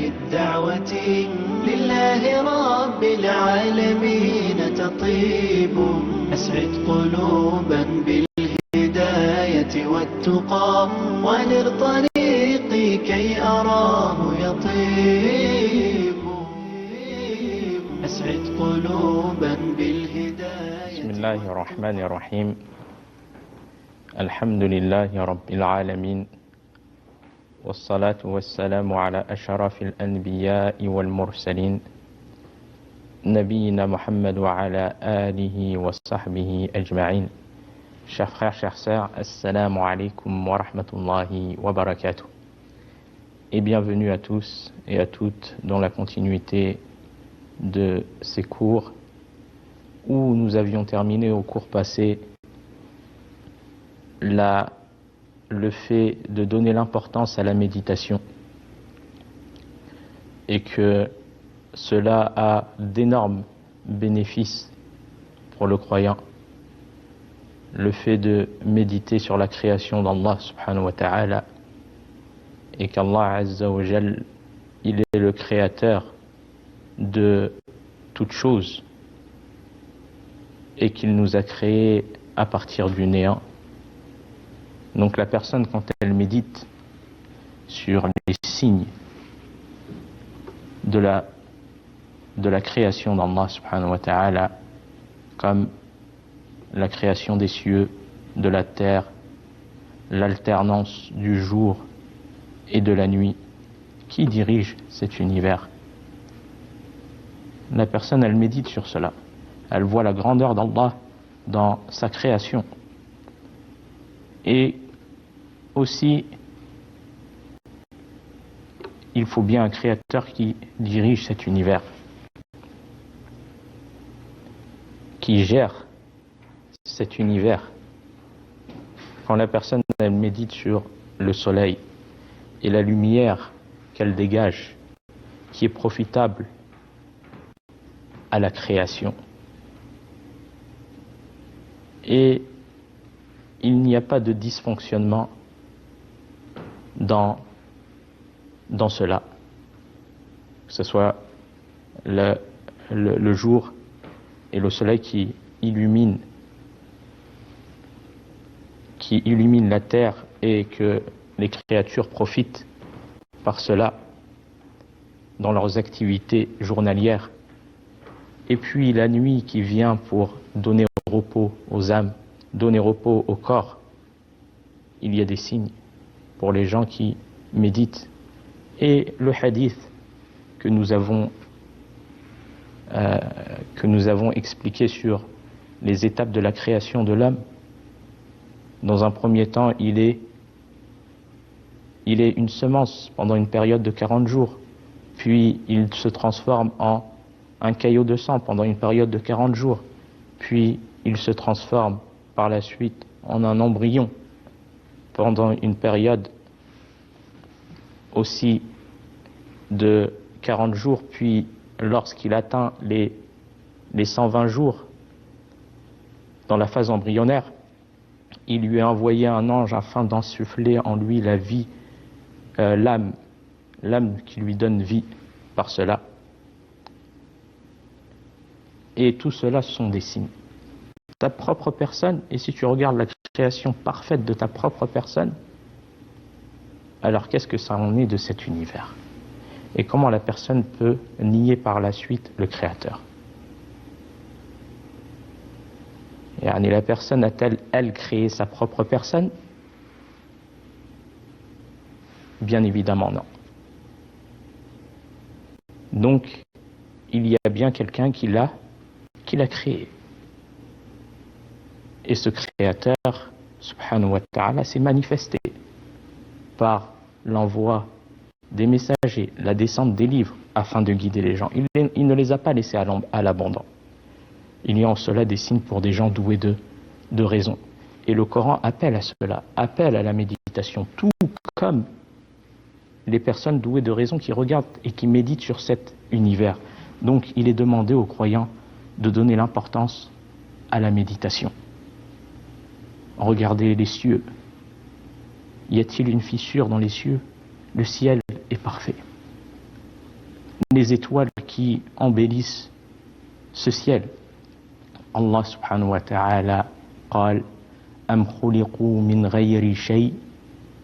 الدعوة لله رب العالمين تطيب. أسعد قلوبا بالهداية والتقى، ونر طريقي كي أراه يطيب. أسعد قلوبا بالهداية. بسم الله الرحمن الرحيم. الحمد لله رب العالمين، والصلاة والسلام على أشرف الأنبياء والمرسلين نبينا Muhammad wa ala alihi wa sahbihi ajma'in. Chers frères, chères sœurs, assalamu alaikum wa rahmatullahi wa barakatuh. Et bienvenue à tous et à toutes dans la continuité de ces cours où nous avions terminé au cours passé le fait de donner l'importance à la méditation et que cela a d'énormes bénéfices pour le croyant. Le fait de méditer sur la création d'Allah subhanahu wa ta'ala, et qu'Allah azza wa jal, il est le créateur de toutes choses et qu'il nous a créés à partir du néant. Donc la personne, quand elle médite sur les signes de la création d'Allah subhanahu wa ta'ala, comme la création des cieux, de la terre, l'alternance du jour et de la nuit, qui dirige cet univers? La personne, elle médite sur cela. Elle voit la grandeur d'Allah dans sa création. Et aussi, il faut bien un créateur qui dirige cet univers, qui gère cet univers. Quand la personne elle médite sur le soleil et la lumière qu'elle dégage, qui est profitable à la création, et il n'y a pas de dysfonctionnement dans cela, que ce soit le jour et le soleil qui illumine la terre, et que les créatures profitent par cela dans leurs activités journalières. Et puis la nuit qui vient pour donner repos aux âmes, donner repos au corps. Il y a des signes pour les gens qui méditent. Et le hadith que nous avons expliqué sur les étapes de la création de l'homme, dans un premier temps, il est une semence pendant une période de 40 jours, puis il se transforme en un caillot de sang pendant une période de 40 jours, puis il se transforme par la suite en un embryon pendant une période aussi de 40 jours, puis lorsqu'il atteint les 120 jours dans la phase embryonnaire, il lui a envoyé un ange afin d'insuffler en lui la vie, l'âme qui lui donne vie par cela. Et tout cela sont des signes. Ta propre personne, et si tu regardes la création parfaite de ta propre personne, alors qu'est-ce que ça en est de cet univers? Et comment la personne peut nier par la suite le Créateur? Et la personne a-t-elle, elle, créé sa propre personne? Bien évidemment non. Donc, il y a bien quelqu'un qui l'a créé. Et ce créateur, subhanahu wa ta'ala, s'est manifesté par l'envoi des messagers, la descente des livres, afin de guider les gens. Il ne les a pas laissés à l'abandon. Il y a en cela des signes pour des gens doués de raison. Et le Coran appelle à cela, appelle à la méditation, tout comme les personnes douées de raison qui regardent et qui méditent sur cet univers. Donc il est demandé aux croyants de donner l'importance à la méditation. Regardez les cieux. Y a-t-il une fissure dans les cieux? Le ciel est parfait. les étoiles qui embellissent ce ciel. Allah subhanahu wa ta'ala قال أم خلقوا من غير شيء,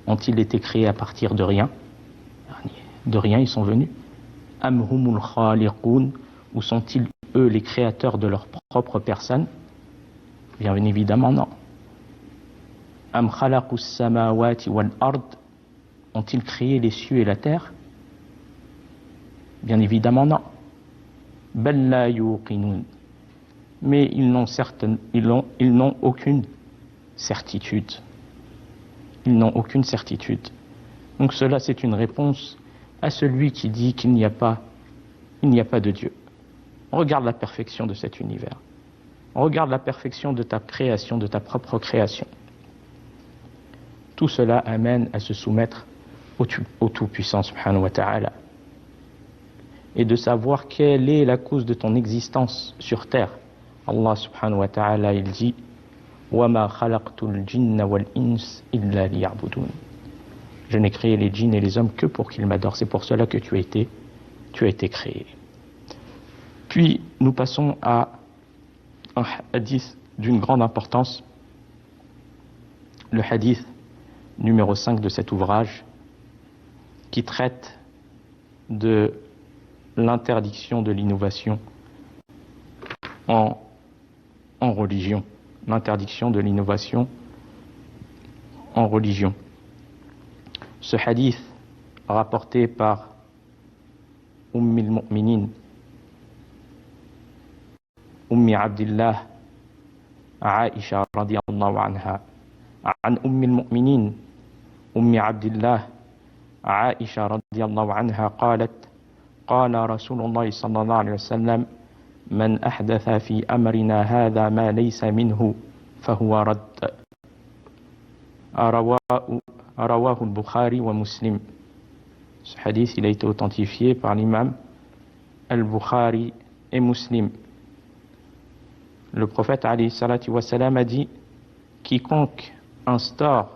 ont-ils été créés à partir de rien? De rien ils sont venus. Am humul khaliqun, ou sont-ils eux les créateurs de leur propre personne? Bien évidemment non. Am khalaqus samawati wal ard, ont-ils créé les cieux et la terre? Bien évidemment non. Bal la yuqinun, mais ils n'ont aucune certitude. Ils n'ont aucune certitude. Donc cela, c'est une réponse à celui qui dit qu'il n'y a pas de Dieu. Regarde la perfection de cet univers. Regarde la perfection de ta création, de ta propre création. Tout cela amène à se soumettre au Tout-Puissant subhanahu wa ta'ala. Et de savoir quelle est la cause de ton existence sur terre. Allah subhanahu wa ta'ala, il dit وَمَا خَلَقْتُ الْجِنَّ وَالْإِنسِ إِلَّا لِيَعْبُدُونَ. Je n'ai créé les djinns et les hommes que pour qu'ils m'adorent. C'est pour cela que tu as été créé. Puis nous passons à un hadith d'une grande importance, le hadith numéro 5 de cet ouvrage, qui traite de l'interdiction de l'innovation en religion. L'interdiction de l'innovation en religion. Ce hadith rapporté par al-Mu'minin Abdillah Aisha radiyallahu anha, عن المؤمنين عبد الله عائشة رضي الله عنها قالت قال رسول الله صلى الله عليه وسلم من أحدث في أمرنا هذا ما ليس منه فهو رد. رواه البخاري ومسلم. Ce hadith, il a été authentifié par l'imam al-Bukhari et Muslim. Le prophète alayhi salatu wa salam a dit: quiconque instaure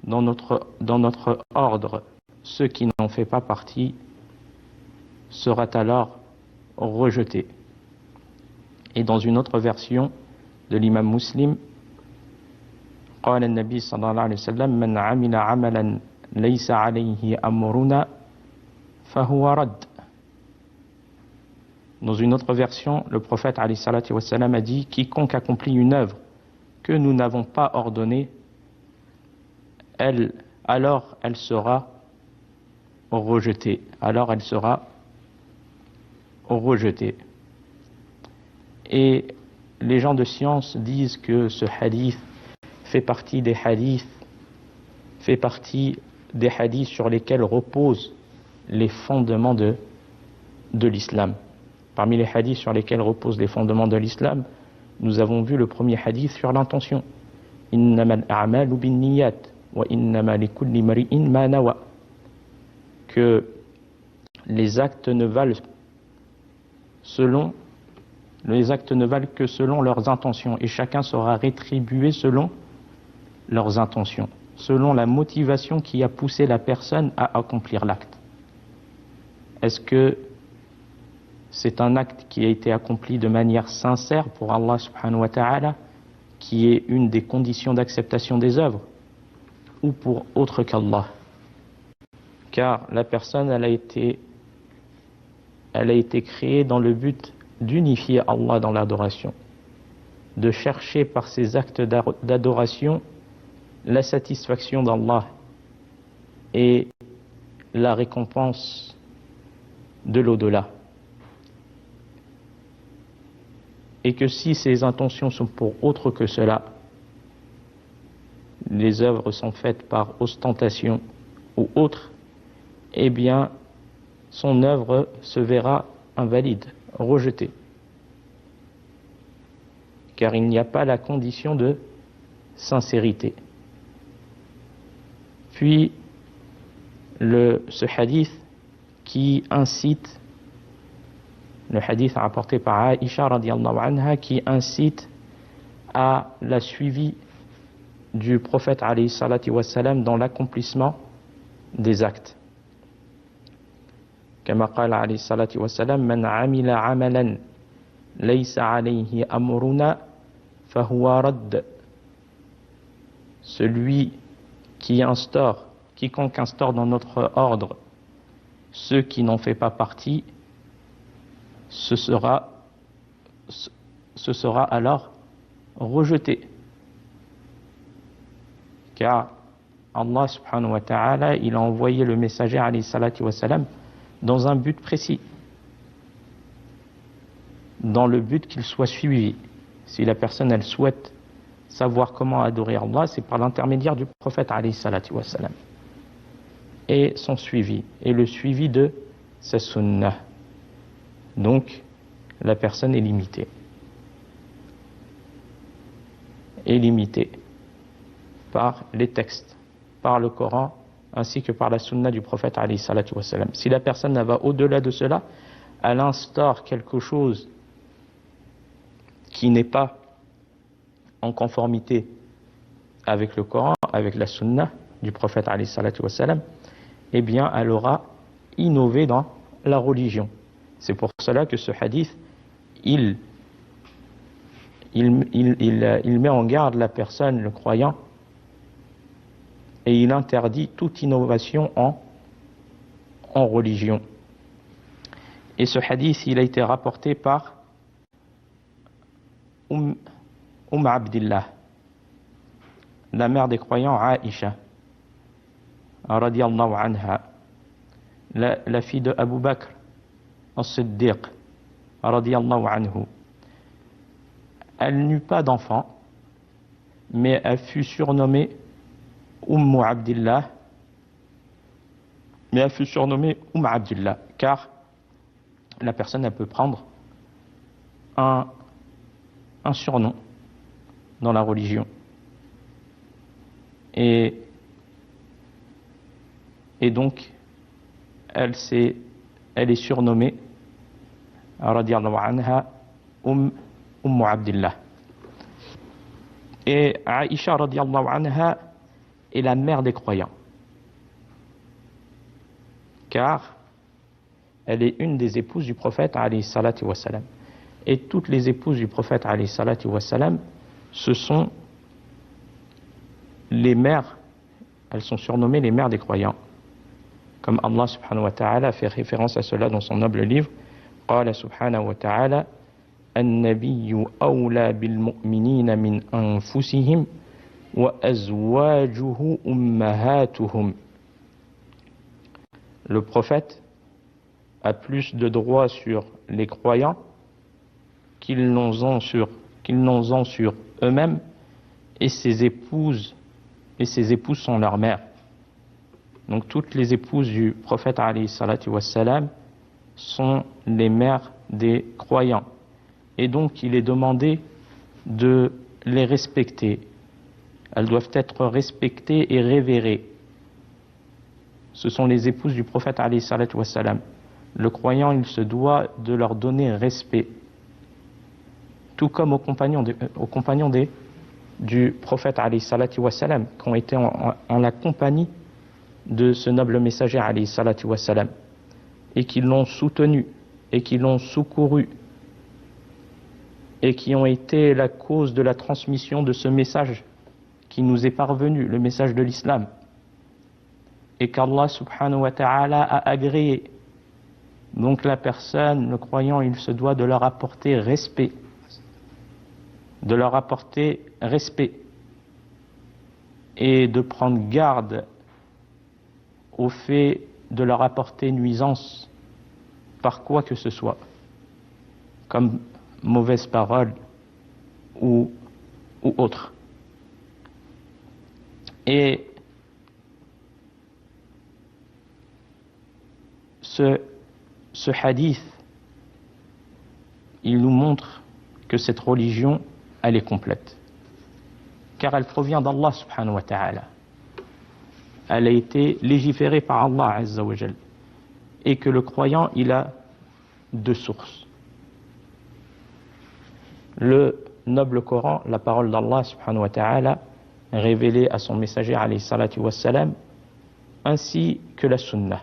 dans notre ordre ceux qui n'en font pas partie sera alors rejeté. Et dans une autre version de l'imam Muslim, قال النبي صلى الله عليه وسلم من عمل عملا ليس عليه أمرنا فهو رد. Dans une autre version, le prophète alayhi salatu wa salam a dit: quiconque accomplit une œuvre que nous n'avons pas ordonnée, alors elle sera rejetée. Alors elle sera rejetée. Et les gens de science disent que ce hadith fait partie des hadiths sur lesquels reposent les fondements de l'islam. Parmi les hadiths sur lesquels reposent les fondements de l'islam, nous avons vu le premier hadith sur l'intention. Innamal a'malu binniyat wa innama likulli imri'in ma nawa. Que les actes ne valent que selon leurs intentions, et chacun sera rétribué selon leurs intentions, selon la motivation qui a poussé la personne à accomplir l'acte. Est-ce que c'est un acte qui a été accompli de manière sincère pour Allah subhanahu wa ta'ala, qui est une des conditions d'acceptation des œuvres, ou pour autre qu'Allah? Car la personne, elle a été créée dans le but d'unifier Allah dans l'adoration, de chercher par ses actes d'adoration la satisfaction d'Allah et la récompense de l'au-delà. Et que si ses intentions sont pour autre que cela, les œuvres sont faites par ostentation ou autre, eh bien son œuvre se verra invalide, rejetée. Car il n'y a pas la condition de sincérité. Puis ce hadith qui incite, le hadith rapporté par Aisha radiyallahu anha, qui incite à la suivi du prophète alayhi salatu wa salam dans l'accomplissement des actes. كما قال عليه الصلاة والسلام من عمل عملا ليس عليه أمرنا فهو رد. Celui qui instaure, quiconque instaure dans notre ordre ceux qui n'en fait pas partie, ce sera alors rejeté. Car Allah subhanahu wa ta'ala, il a envoyé le messager alayhi salatu wa salam dans un but précis, dans le but qu'il soit suivi. Si la personne elle souhaite savoir comment adorer Allah, c'est par l'intermédiaire du prophète alayhi salatu wa salam et son suivi, et le suivi de sa sunnah. Donc la personne est limitée. Est limitée par les textes, par le Coran, ainsi que par la sunna du prophète alayhi salatu wa salam. Si la personne va au-delà de cela, elle instaure quelque chose qui n'est pas en conformité avec le Coran, avec la sunna du prophète alayhi salatu wa salam, eh bien elle aura innové dans la religion. C'est pour cela que ce hadith, il met en garde la personne, le croyant, et il interdit toute innovation en religion. Et ce hadith, il a été rapporté par Abdillah, la mère des croyants, Aïcha, radiyallahu anha, la fille de Abu Bakr, as-Siddiq, radiyallahu anhu. Elle n'eut pas d'enfant, mais elle fut surnommée Abdillah, car la personne elle peut prendre un surnom dans la religion. Et donc elle est surnommée radiyallahu anha Abdillah. Et Aïcha radiyallahu anha est la mère des croyants, car elle est une des épouses du prophète alayhi salatu wa salam. Et toutes les épouses du prophète alayhi salatu wa salam, ce sont les mères, elles sont surnommées les mères des croyants, comme Allah subhanahu wa ta'ala fait référence à cela dans son noble livre. Qala subhanahu wa ta'ala النبي أولى بالمؤمنين من أنفسهم وأزواجه أمهاتهم. Le prophète a plus de droits sur les croyants qu'ils n'en ont sur eux-mêmes, et ses épouses sont leurs mères. Donc toutes les épouses du prophète alayhi salatu wassalam sont les mères des croyants. Et donc il est demandé de les respecter. Elles doivent être respectées et révérées. Ce sont les épouses du prophète alayhi salatu wassalam. Le croyant, il se doit de leur donner respect. Tout comme aux compagnons du prophète alayhi salatu wassalam, qui ont été en la compagnie de ce noble messager alayhi salatu wassalam, et qui l'ont soutenu, et qui l'ont secouru, et qui ont été la cause de la transmission de ce message qui nous est parvenu, le message de l'islam, et qu'Allah subhanahu wa ta'ala a agréé. Donc la personne, le croyant, il se doit de leur apporter respect, et de prendre garde au fait de leur apporter nuisance par quoi que ce soit, comme mauvaise parole ou autre. Et ce hadith, il nous montre que cette religion, elle est complète, car elle provient d'Allah subhanahu wa ta'ala. Elle a été légiférée par Allah azza wa jal, et que le croyant, il a deux sources: le noble Coran, la parole d'Allah subhanahu wa ta'ala, révélée à son messager alayhi salatu wassalam, ainsi que la sunna,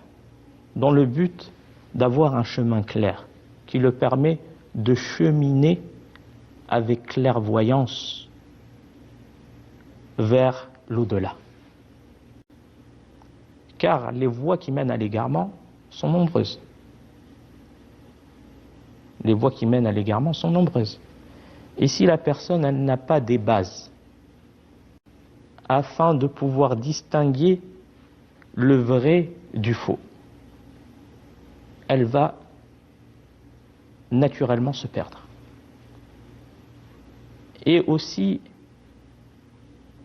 dans le but d'avoir un chemin clair qui le permet de cheminer avec clairvoyance vers l'au-delà. Car les voies qui mènent à l'égarement sont nombreuses. Les voies qui mènent à l'égarement sont nombreuses. Et si la personne elle n'a pas des bases afin de pouvoir distinguer le vrai du faux, elle va naturellement se perdre. Et aussi,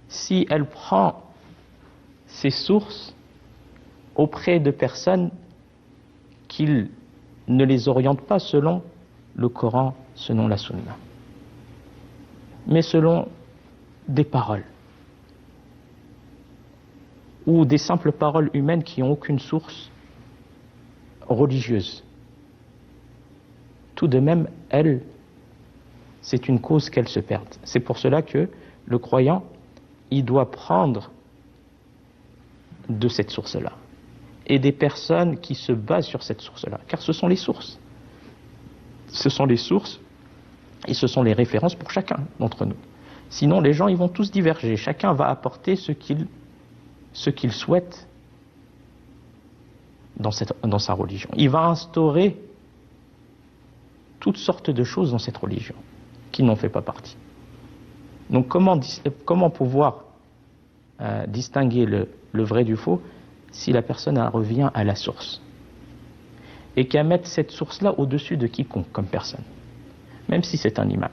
si elle prend ses sources auprès de personnes qui ne les orientent pas selon le Coran, selon la Sunna, mais selon des paroles ou des simples paroles humaines qui n'ont aucune source religieuse. Tout de même, elle, c'est une cause qu'elle se perde. C'est pour cela que le croyant, il doit prendre de cette source-là et des personnes qui se basent sur cette source-là, car ce sont les sources. Ce sont les sources et ce sont les références pour chacun d'entre nous. Sinon, les gens, ils vont tous diverger. Chacun va apporter ce qu'il souhaite dans sa religion. Il va instaurer toutes sortes de choses dans cette religion qui n'en fait pas partie. Donc comment pouvoir distinguer le vrai du faux si la personne revient à la source et qu'elle mette cette source-là au-dessus de quiconque comme personne, même si c'est un imam.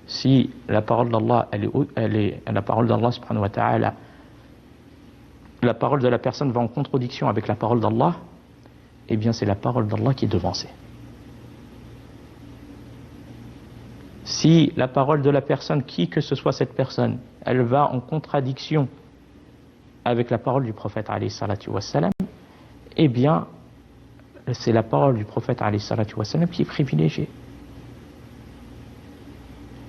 Si la parole d'Allah, elle est la parole d'Allah subhanahu wa ta'ala, la parole de la personne va en contradiction avec la parole d'Allah, eh bien c'est la parole d'Allah qui est devancée. Si la parole de la personne, qui que ce soit cette personne, elle va en contradiction avec la parole du prophète alayhi salatu wassalam, eh bien c'est la parole du prophète alayhi salatu wassalam qui est privilégiée.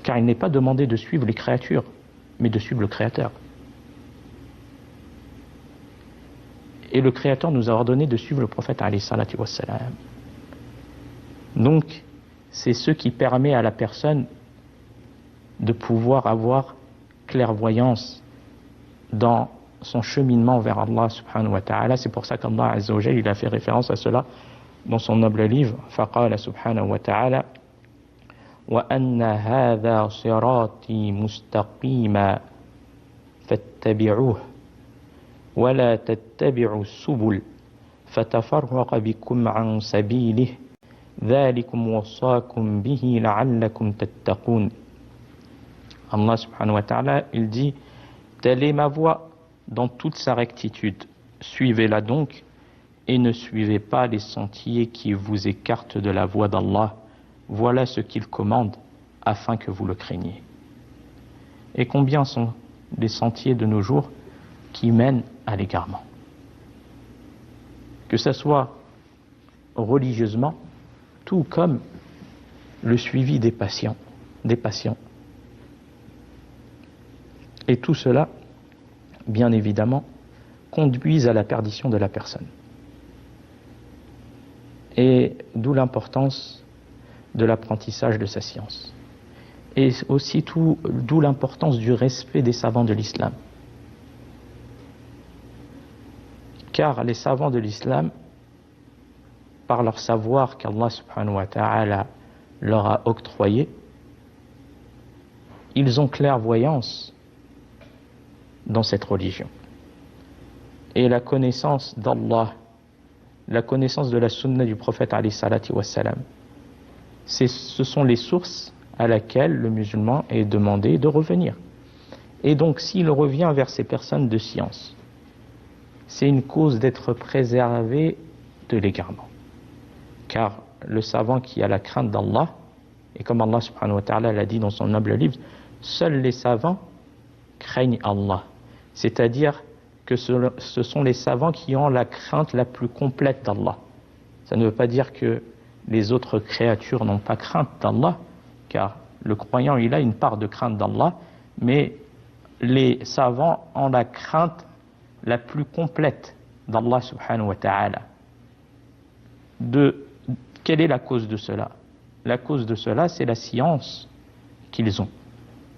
Car il n'est pas demandé de suivre les créatures, mais de suivre le Créateur. Et le Créateur nous a ordonné de suivre le prophète alayhi salatu wassalam. Donc, c'est ce qui permet à la personne de pouvoir avoir clairvoyance dans son cheminement vers Allah subhanahu wa ta'ala. C'est pour ça qu'Allah azza wa jalla, il a fait référence à cela dans son noble livre. Faqala subhanahu wa ta'ala وَأَنَّ هَذَا صِرَاطِي مُسْتَقِيمًا فَاتَّبِعُوهُ وَلَا تَتَّبِعُوا السُّبُلَ فَتَفَرَّقَ بِكُمْ عَنْ سَبِيلِهِ ذَلِكُمْ وَصَّاكُمْ بِهِ لَعَلَّكُمْ تَتَّقُونَ. Allah subhanahu wa ta'ala, il dit: telle est ma voie dans toute sa rectitude. Suivez-la donc et ne suivez pas les sentiers qui vous écartent de la voie d'Allah. Voilà ce qu'il commande afin que vous le craigniez. Et combien sont les sentiers de nos jours qui mènent à l'égarement? Que ce soit religieusement, tout comme le suivi des patients. Et tout cela, bien évidemment, conduisent à la perdition de la personne. Et d'où l'importance de l'apprentissage de sa science. Et aussi d'où l'importance du respect des savants de l'islam. Car les savants de l'islam, par leur savoir qu'Allah subhanahu wa ta'ala leur a octroyé, ils ont clairvoyance dans cette religion. Et la connaissance d'Allah, la connaissance de la sunna du prophète alayhi salatu wassalam, ce sont les sources à laquelle le musulman est demandé de revenir. Et donc s'il revient vers ces personnes de science, c'est une cause d'être préservé de l'égarement. Car le savant qui a la crainte d'Allah, et comme Allah subhanahu wa ta'ala l'a dit dans son noble livre, seuls les savants craignent Allah. C'est-à-dire que ce sont les savants qui ont la crainte la plus complète d'Allah. Ça ne veut pas dire que les autres créatures n'ont pas crainte d'Allah, car le croyant, il a une part de crainte d'Allah, mais les savants ont la crainte la plus complète d'Allah subhanahu wa ta'ala. quelle est la cause de cela? La cause de cela, c'est la science qu'ils ont.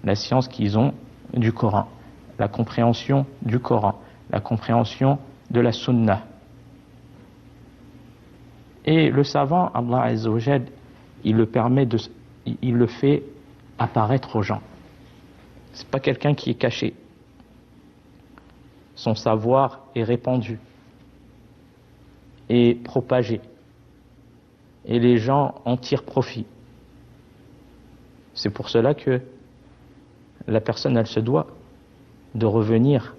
La science qu'ils ont du Coran, la compréhension du Coran, la compréhension de la Sunna. Et le savant, Allah Azza wa Jal, il le fait apparaître aux gens. C'est pas quelqu'un qui est caché. Son savoir est répandu et propagé. Et les gens en tirent profit. C'est pour cela que la personne, elle se doit de revenir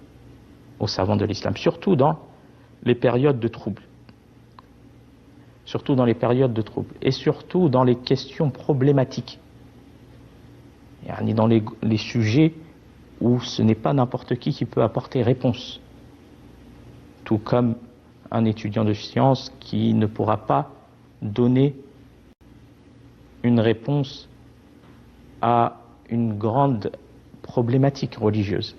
aux savants de l'islam, surtout dans les périodes de troubles. Surtout dans les périodes de troubles. Et surtout dans les questions problématiques. Dans les sujets où ce n'est pas n'importe qui peut apporter réponse. Tout comme un étudiant de sciences qui ne pourra pas donner une réponse à une grande problématique religieuse.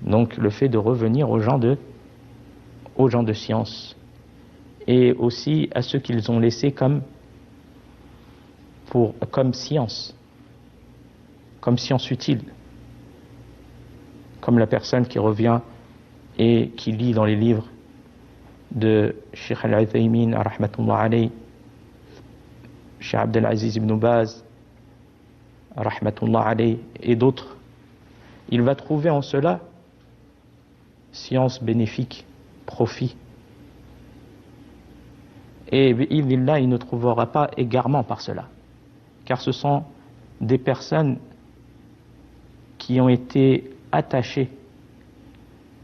Donc le fait de revenir aux gens de science et aussi à ceux qu'ils ont laissés comme science utile, comme la personne qui revient et qui lit dans les livres de Cheikh Al-Uthaymin, rahmatullah alayh, Cheikh Abdelaziz ibn Baz, rahmatullah alayh, et d'autres. Il va trouver en cela science bénéfique, profit. Et il ne trouvera pas égarement par cela. Car ce sont des personnes qui ont été attachées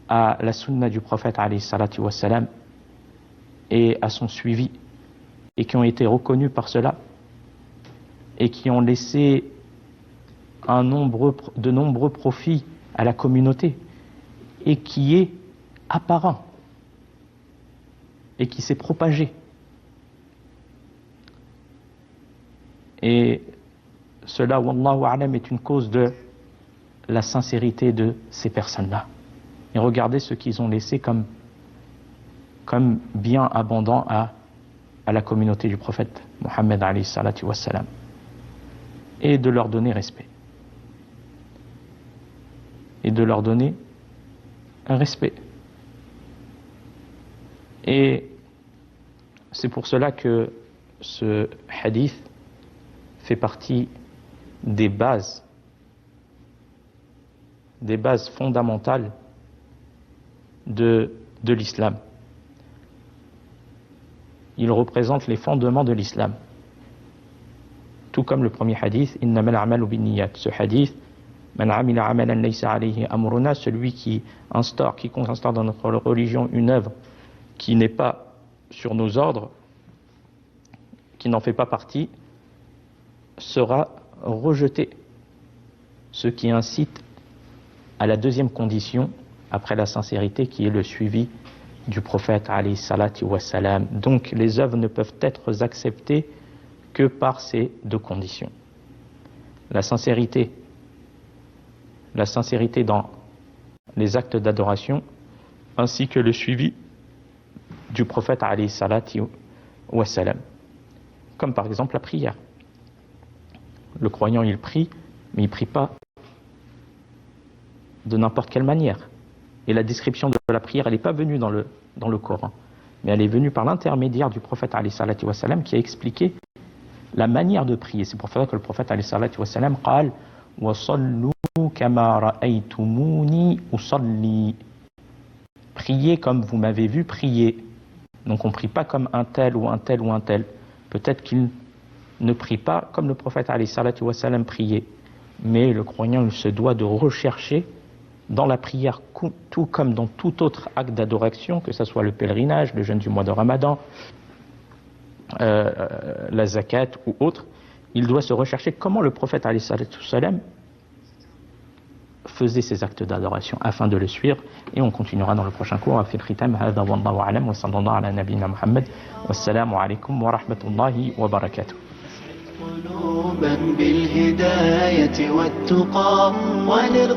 à la sunna du prophète alayhi salatu wassalam et à son suivi, et qui ont été reconnus par cela, et qui ont laissé de nombreux profits à la communauté, et qui est apparent, et qui s'est propagé. Et cela, wallahu a'lam, est une cause de la sincérité de ces personnes-là. Et regardez ce qu'ils ont laissé comme bien abondant à la communauté du prophète Mohammed alayhi salatu wassalam, et de leur donner respect. Et de leur donner un respect. Et c'est pour cela que ce hadith fait partie des bases fondamentales de l'islam. Il représente les fondements de l'islam. Tout comme le premier hadith, innamal a'malu binniyat. Ce hadith, man amila amalan laysa alayhi amruna, celui qui instaure dans notre religion une œuvre qui n'est pas sur nos ordres, qui n'en fait pas partie, sera rejeté. Ce qui incite à la deuxième condition, après la sincérité, qui est le suivi du prophète alayhi salatu wassalam. Donc les œuvres ne peuvent être acceptées que par ces deux conditions. La sincérité dans les actes d'adoration, ainsi que le suivi du prophète alayhi salatu wassalam. Comme par exemple la prière. Le croyant, il prie, mais il ne prie pas de n'importe quelle manière. Et la description de la prière, elle n'est pas venue dans le Coran, mais elle est venue par l'intermédiaire du prophète alayhi salatu wassalam, qui a expliqué la manière de prier. C'est pour ça que le prophète alayhi salatu wassalam قال وصلوا كما رأيتموني أصلي. Priez comme vous m'avez vu prier. Donc on ne prie pas comme un tel ou un tel ou un tel. Peut-être qu'il ne prie pas comme le prophète alayhi salatu wassalam priait, mais le croyant, il se doit de rechercher dans la prière, tout comme dans tout autre acte d'adoration, que ce soit le pèlerinage, le jeûne du mois de Ramadan, la zakat ou autre, il doit se rechercher comment le prophète alayhi salatu wassalam faisait ces actes d'adoration afin de le suivre. Et on continuera dans le prochain cours. Fi al-khitam, hadha wallahu a'lam wa sallallahu ala nabiyyina Muhammad. Wassalamu alaykum wa rahmatullahi wa barakatuh. قلوبا بالهداية والتقى